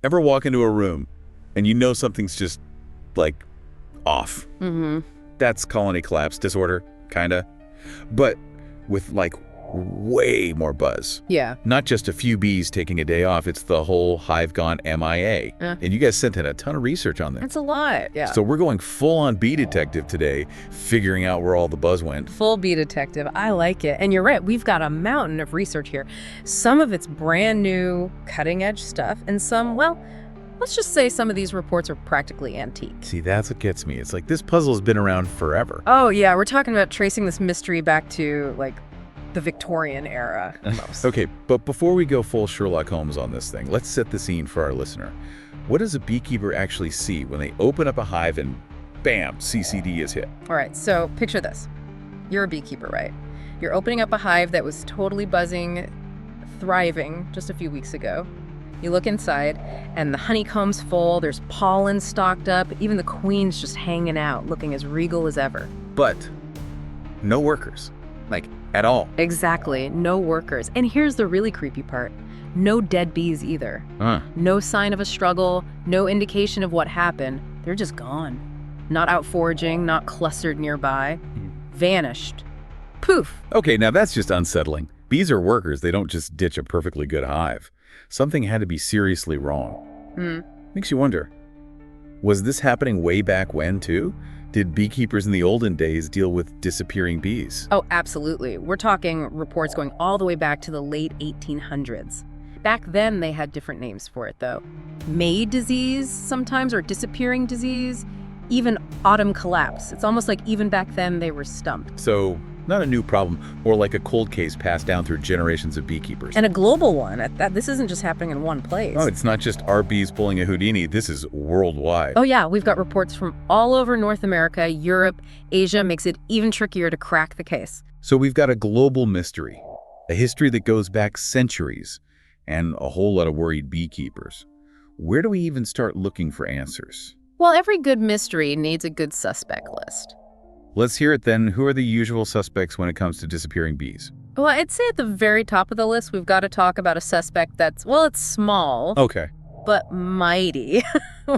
Ever walk into a room and you know something's just, like, off? Mm-hmm. That's colony collapse disorder, kinda. But with, like, way more buzz. Yeah. Not just a few bees taking a day off, it's the whole hive gone MIA. And you guys sent in a ton of research on this. That's a lot, yeah. So we're going full-on bee detective today, figuring out where all the buzz went. Full bee detective. I like it. And you're right, we've got a mountain of research here. Some of it's brand new, cutting-edge stuff, and some, well, let's just say some of these reports are practically antique. See, that's what gets me. It's like this puzzle's been around forever. Oh, yeah, we're talking about tracing this mystery back to, like, the Victorian era almost. Okay, but before we go full Sherlock Holmes on this thing, let's set the scene for our listener. What does a beekeeper actually see when they open up a hive and bam, CCD is hit? All right, so picture this. You're a beekeeper, right? You're opening up a hive that was totally buzzing, thriving just a few weeks ago. You look inside, and the honeycomb's full, there's pollen stocked up, even the queen's just hanging out, looking as regal as ever. But no workers, like, at all. Exactly, no workers. And here's the really creepy part. No dead bees either. No sign of a struggle, no indication of what happened. They're just gone. Not out foraging, not clustered nearby. Vanished. Poof. Okay, now that's just unsettling. Bees are workers, they don't just ditch a perfectly good hive. Something had to be seriously wrong. Makes you wonder, was this happening way back when, too? Did beekeepers in the olden days deal with disappearing bees? Oh, absolutely. We're talking reports going all the way back to the late 1800s. Back then, they had different names for it, though. May disease, sometimes, or disappearing disease, even autumn collapse. It's almost like even back then, they were stumped. So, not a new problem, or like a cold case passed down through generations of beekeepers. And a global one. At that, this isn't just happening in one place. Oh, it's not just our bees pulling a Houdini. This is worldwide. Oh, yeah. We've got reports from all over North America, Europe, Asia. Makes it even trickier to crack the case. So we've got a global mystery, a history that goes back centuries, and a whole lot of worried beekeepers. Where do we even start looking for answers? Well, every good mystery needs a good suspect list. Let's hear it then. Who are the usual suspects when it comes to disappearing bees? Well, I'd say at the very top of the list, we've got to talk about a suspect that's, well, it's small. Okay. But mighty.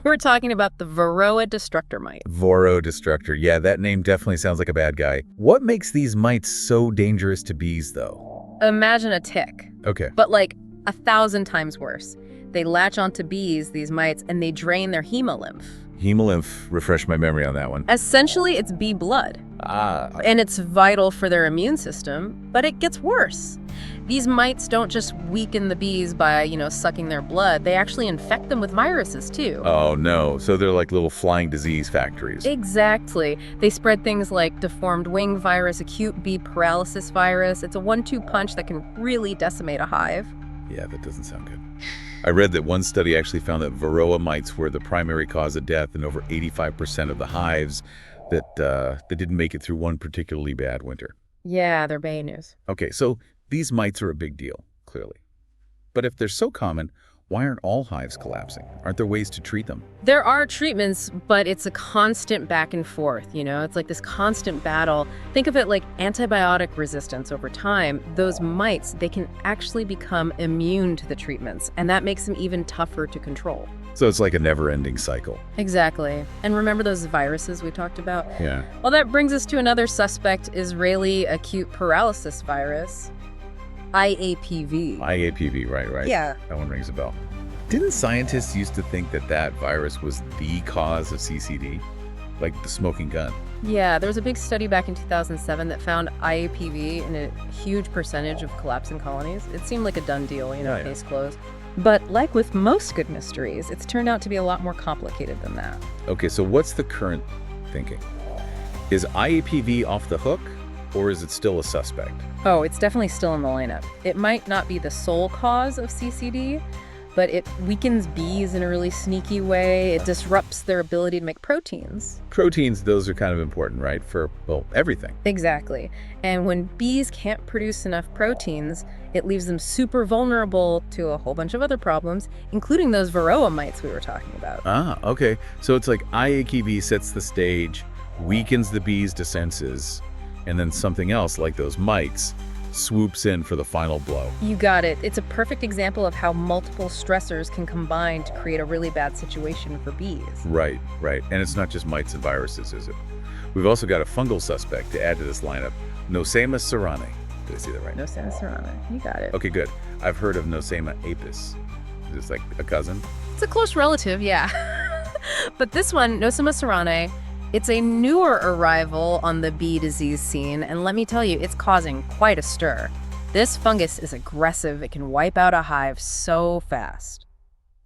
We're talking about the Varroa destructor mite. Varroa destructor. Yeah, that name definitely sounds like a bad guy. What makes these mites so dangerous to bees, though? Imagine a tick. Okay. But like 1,000 times worse. They latch onto bees, these mites, and they drain their hemolymph. Hemolymph, refresh my memory on that one. Essentially, it's bee blood. And it's vital for their immune system, but it gets worse. These mites don't just weaken the bees by, sucking their blood. They actually infect them with viruses, too. Oh, no. So they're like little flying disease factories. Exactly. They spread things like deformed wing virus, acute bee paralysis virus. It's a 1-2 punch that can really decimate a hive. Yeah, that doesn't sound good. I read that one study actually found that Varroa mites were the primary cause of death in over 85% of the hives that didn't make it through one particularly bad winter. Yeah, they're bad news. Okay, so these mites are a big deal, clearly. But if they're so common, why aren't all hives collapsing? Aren't there ways to treat them? There are treatments, but it's a constant back and forth, It's like this constant battle. Think of it like antibiotic resistance over time. Those mites, they can actually become immune to the treatments, and that makes them even tougher to control. So it's like a never-ending cycle. Exactly. And remember those viruses we talked about? Yeah. Well, that brings us to another suspect, Israeli Acute Paralysis Virus. IAPV. IAPV, right. Yeah. That one rings a bell. Didn't scientists used to think that that virus was the cause of CCD? Like the smoking gun? Yeah, there was a big study back in 2007 that found IAPV in a huge percentage of collapsing colonies. It seemed like a done deal, case closed. But like with most good mysteries, it's turned out to be a lot more complicated than that. Okay, so what's the current thinking? Is IAPV off the hook? Or is it still a suspect? Oh, it's definitely still in the lineup. It might not be the sole cause of CCD, but it weakens bees in a really sneaky way. It disrupts their ability to make proteins. Proteins, those are kind of important, right? For, well, everything. Exactly. And when bees can't produce enough proteins, it leaves them super vulnerable to a whole bunch of other problems, including those Varroa mites we were talking about. Ah, okay. So it's like IAPV sets the stage, weakens the bees' defenses, and then something else like those mites swoops in for the final blow. You got it. It's a perfect example of how multiple stressors can combine to create a really bad situation for bees. Right. And it's not just mites and viruses, is it? We've also got a fungal suspect to add to this lineup, Nosema ceranae. Did I say that right? Nosema ceranae. You got it. Okay, good. I've heard of Nosema apis. Is this like a cousin? It's a close relative, yeah. But this one, Nosema ceranae, it's a newer arrival on the bee disease scene, and let me tell you, it's causing quite a stir. This fungus is aggressive. It can wipe out a hive so fast.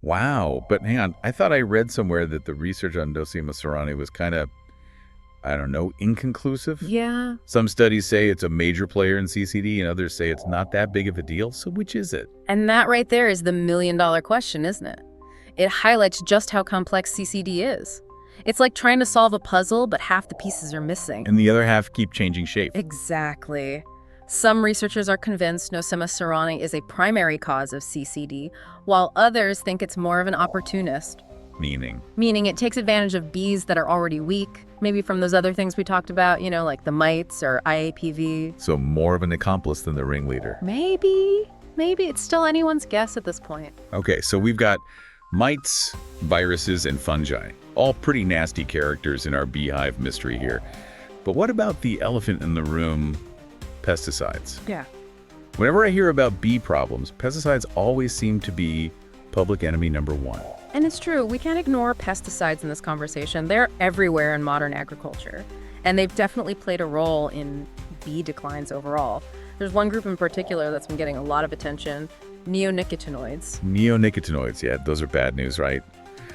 Wow, but hang on. I thought I read somewhere that the research on Nosema ceranae was kind of, I don't know, inconclusive? Yeah. Some studies say it's a major player in CCD, and others say it's not that big of a deal. So which is it? And that right there is the million-dollar question, isn't it? It highlights just how complex CCD is. It's like trying to solve a puzzle, but half the pieces are missing. And the other half keep changing shape. Exactly. Some researchers are convinced Nosema ceranae is a primary cause of CCD, while others think it's more of an opportunist. Meaning it takes advantage of bees that are already weak, maybe from those other things we talked about, like the mites or IAPV. So more of an accomplice than the ringleader. Maybe it's still anyone's guess at this point. Okay, so we've got mites, viruses, and fungi. All pretty nasty characters in our beehive mystery here. But what about the elephant in the room, pesticides? Yeah. Whenever I hear about bee problems, pesticides always seem to be public enemy number one. And it's true, we can't ignore pesticides in this conversation. They're everywhere in modern agriculture, and they've definitely played a role in bee declines overall. There's one group in particular that's been getting a lot of attention, neonicotinoids. Neonicotinoids, yeah, those are bad news, right?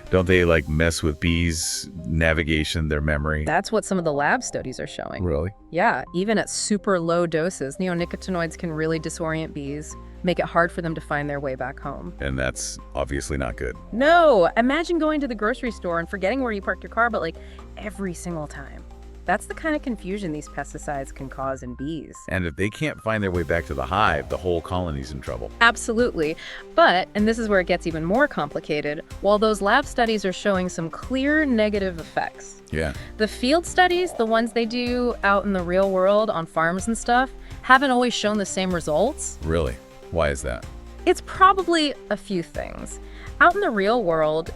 Don't they, mess with bees' navigation, their memory? That's what some of the lab studies are showing. Really? Yeah, even at super low doses, neonicotinoids can really disorient bees, make it hard for them to find their way back home. And that's obviously not good. No! Imagine going to the grocery store and forgetting where you parked your car, but every single time. That's the kind of confusion these pesticides can cause in bees. And if they can't find their way back to the hive, the whole colony's in trouble. Absolutely. But, and this is where it gets even more complicated, while those lab studies are showing some clear negative effects. Yeah. The field studies, the ones they do out in the real world on farms and stuff, haven't always shown the same results. Really? Why is that? It's probably a few things. Out in the real world,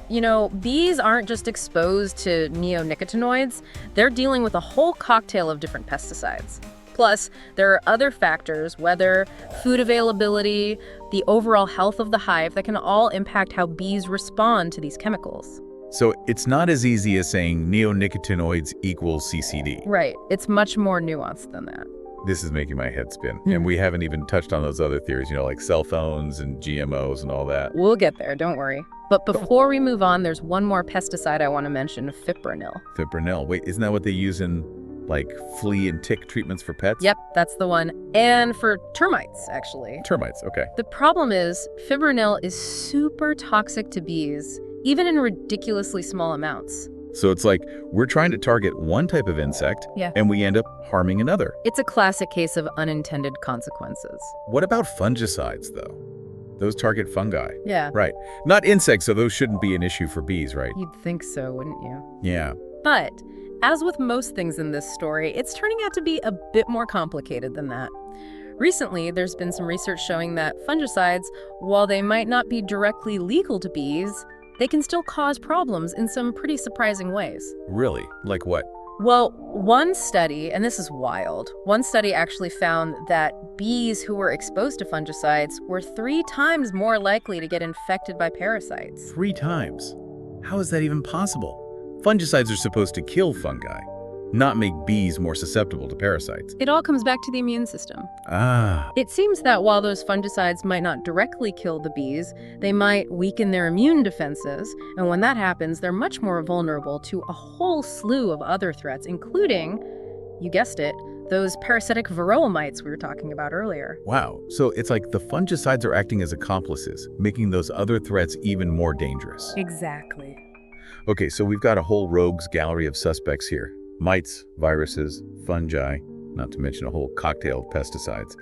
bees aren't just exposed to neonicotinoids, they're dealing with a whole cocktail of different pesticides. Plus, there are other factors, weather, food availability, the overall health of the hive, that can all impact how bees respond to these chemicals. So it's not as easy as saying neonicotinoids equals CCD. Right. It's much more nuanced than that. This is making my head spin. And we haven't even touched on those other theories, like cell phones and GMOs and all that. We'll get there, don't worry. But before we move on, there's one more pesticide I want to mention, fipronil. Fipronil. Wait, isn't that what they use in, flea and tick treatments for pets? Yep, that's the one. And for termites, actually. Termites, okay. The problem is, fipronil is super toxic to bees, even in ridiculously small amounts. So it's like we're trying to target one type of insect, and we end up harming another. It's a classic case of unintended consequences. What about fungicides, though? Those target fungi. Yeah. Right. Not insects, so those shouldn't be an issue for bees, right? You'd think so, wouldn't you? Yeah. But, as with most things in this story, it's turning out to be a bit more complicated than that. Recently, there's been some research showing that fungicides, while they might not be directly lethal to bees, they can still cause problems in some pretty surprising ways. Really? Like what? Well, one study, and this is wild, one study actually found that bees who were exposed to fungicides were 3 times more likely to get infected by parasites. 3 times? How is that even possible? Fungicides are supposed to kill fungi, not make bees more susceptible to parasites. It all comes back to the immune system. Ah. It seems that while those fungicides might not directly kill the bees, they might weaken their immune defenses, and when that happens, they're much more vulnerable to a whole slew of other threats, including, you guessed it, those parasitic Varroa mites we were talking about earlier. Wow. So it's like the fungicides are acting as accomplices, making those other threats even more dangerous. Exactly. Okay, so we've got a whole rogues gallery of suspects here. Mites, viruses, fungi, not to mention a whole cocktail of pesticides.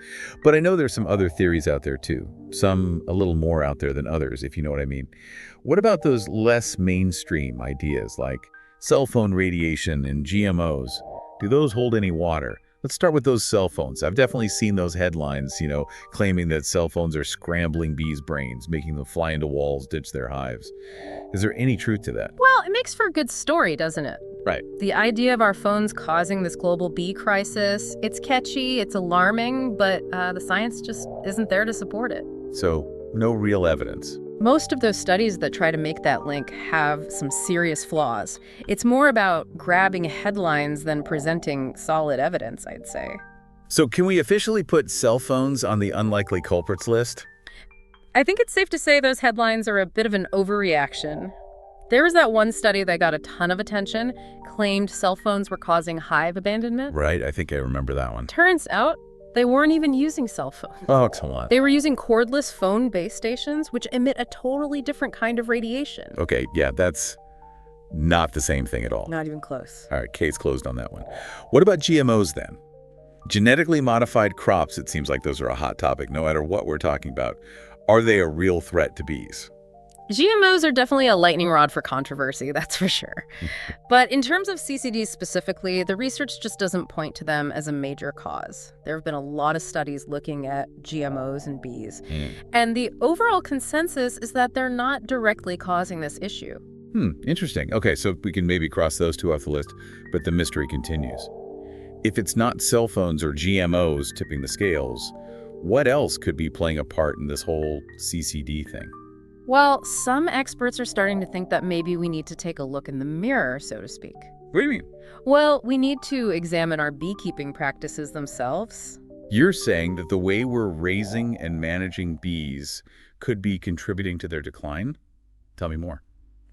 But I know there's some other theories out there too. Some a little more out there than others, if you know what I mean. What about those less mainstream ideas like cell phone radiation and GMOs? Do those hold any water? Let's start with those cell phones. I've definitely seen those headlines, claiming that cell phones are scrambling bees' brains, making them fly into walls, ditch their hives. Is there any truth to that? Well, it makes for a good story, doesn't it? Right. The idea of our phones causing this global bee crisis, it's catchy, it's alarming, but the science just isn't there to support it. So, no real evidence. Most of those studies that try to make that link have some serious flaws. It's more about grabbing headlines than presenting solid evidence, I'd say. So can we officially put cell phones on the unlikely culprits list? I think it's safe to say those headlines are a bit of an overreaction. There was that one study that got a ton of attention, claimed cell phones were causing hive abandonment. Right, I think I remember that one. Turns out they weren't even using cell phones. Oh, come on. They were using cordless phone base stations, which emit a totally different kind of radiation. Okay, yeah, that's not the same thing at all. Not even close. All right, case closed on that one. What about GMOs then? Genetically modified crops, it seems like those are a hot topic, no matter what we're talking about. Are they a real threat to bees? GMOs are definitely a lightning rod for controversy, that's for sure. But in terms of CCDs specifically, the research just doesn't point to them as a major cause. There have been a lot of studies looking at GMOs and bees. And the overall consensus is that they're not directly causing this issue. Interesting. Okay, so we can maybe cross those two off the list, but the mystery continues. If it's not cell phones or GMOs tipping the scales, what else could be playing a part in this whole CCD thing? Well, some experts are starting to think that maybe we need to take a look in the mirror, so to speak. What do you mean? Well, we need to examine our beekeeping practices themselves. You're saying that the way we're raising and managing bees could be contributing to their decline? Tell me more.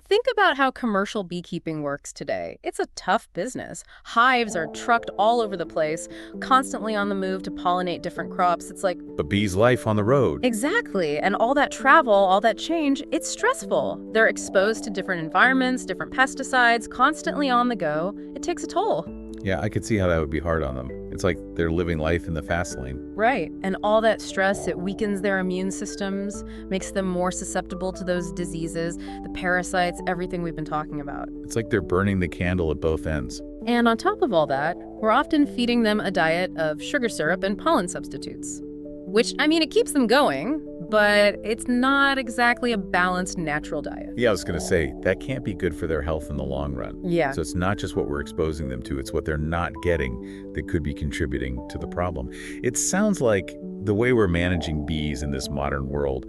Think about how commercial beekeeping works today. It's a tough business. Hives are trucked all over the place, constantly on the move to pollinate different crops. It's like... But bees' life on the road. Exactly. And all that travel, all that change, it's stressful. They're exposed to different environments, different pesticides, constantly on the go. It takes a toll. Yeah, I could see how that would be hard on them. It's like they're living life in the fast lane. Right. And all that stress, it weakens their immune systems, makes them more susceptible to those diseases, the parasites, everything we've been talking about. It's like they're burning the candle at both ends. And on top of all that, we're often feeding them a diet of sugar syrup and pollen substitutes. Which, I mean, it keeps them going, but it's not exactly a balanced natural diet. Yeah, I was going to say, that can't be good for their health in the long run. Yeah. So it's not just what we're exposing them to, it's what they're not getting that could be contributing to the problem. It sounds like the way we're managing bees in this modern world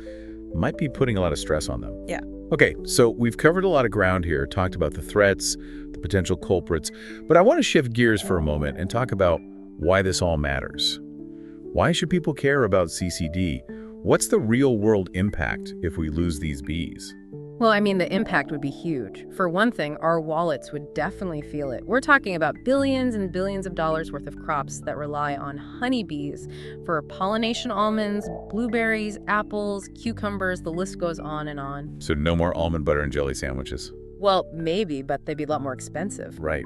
might be putting a lot of stress on them. Yeah. Okay, so we've covered a lot of ground here, talked about the threats, the potential culprits, but I want to shift gears for a moment and talk about why this all matters. Why should people care about CCD? What's the real-world impact if we lose these bees? Well, I mean, the impact would be huge. For one thing, our wallets would definitely feel it. We're talking about billions and billions of dollars worth of crops that rely on honeybees for pollination almonds, blueberries, apples, cucumbers, the list goes on and on. So no more almond butter and jelly sandwiches. Well, maybe, but they'd be a lot more expensive. Right.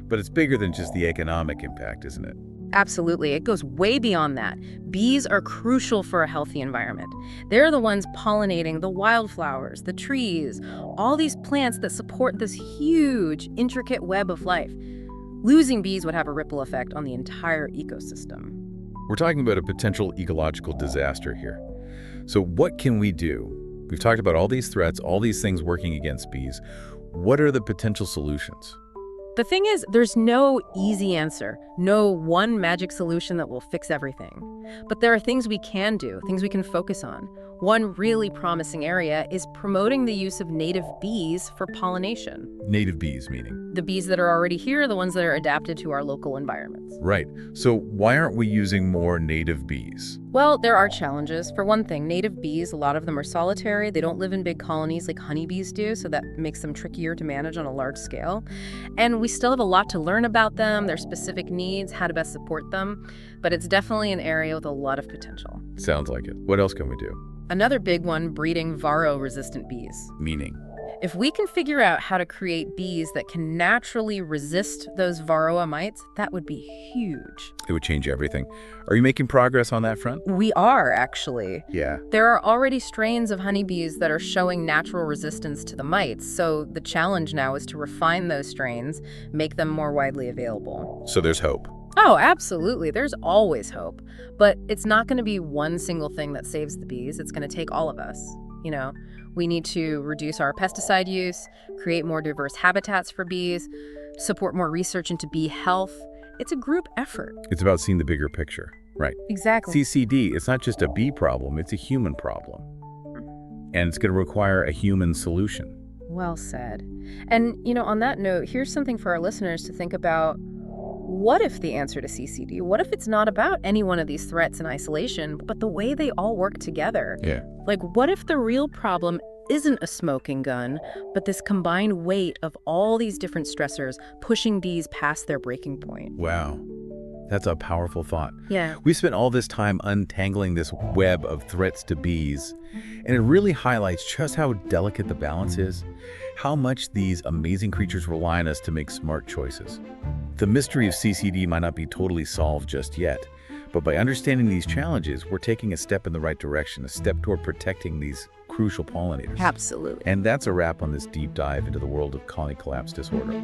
But it's bigger than just the economic impact, isn't it? Absolutely. It goes way beyond that. Bees are crucial for a healthy environment. They're the ones pollinating the wildflowers, the trees, all these plants that support this huge, intricate web of life. Losing bees would have a ripple effect on the entire ecosystem. We're talking about a potential ecological disaster here. So what can we do? We've talked about all these threats, all these things working against bees. What are the potential solutions? The thing is, there's no easy answer, no one magic solution that will fix everything. But there are things we can do, things we can focus on. One really promising area is promoting the use of native bees for pollination. Native bees, meaning? The bees that are already here, the ones that are adapted to our local environments. Right. So why aren't we using more native bees? Well, there are challenges. For one thing, native bees, a lot of them are solitary. They don't live in big colonies like honeybees do, so that makes them trickier to manage on a large scale. And we still have a lot to learn about them, their specific needs, how to best support them. But it's definitely an area with a lot of potential. Sounds like it. What else can we do? Another big one, breeding Varroa-resistant bees. Meaning? If we can figure out how to create bees that can naturally resist those Varroa mites, that would be huge. It would change everything. Are you making progress on that front? We are, actually. Yeah. There are already strains of honeybees that are showing natural resistance to the mites, so the challenge now is to refine those strains, make them more widely available. So there's hope. Oh, absolutely. There's always hope. But it's not going to be one single thing that saves the bees. It's going to take all of us. You know, we need to reduce our pesticide use, create more diverse habitats for bees, support more research into bee health. It's a group effort. It's about seeing the bigger picture, right? Exactly. CCD, it's not just a bee problem, it's a human problem. And it's going to require a human solution. Well said. And, on that note, here's something for our listeners to think about. What if the answer to CCD, what if it's not about any one of these threats in isolation, but the way they all work together? Yeah. Like, what if the real problem isn't a smoking gun, but this combined weight of all these different stressors pushing bees past their breaking point? Wow. That's a powerful thought. Yeah. We spent all this time untangling this web of threats to bees, and it really highlights just how delicate the balance is, how much these amazing creatures rely on us to make smart choices. The mystery of CCD might not be totally solved just yet, but by understanding these challenges, we're taking a step in the right direction, a step toward protecting these crucial pollinators. Absolutely. And that's a wrap on this deep dive into the world of colony collapse disorder.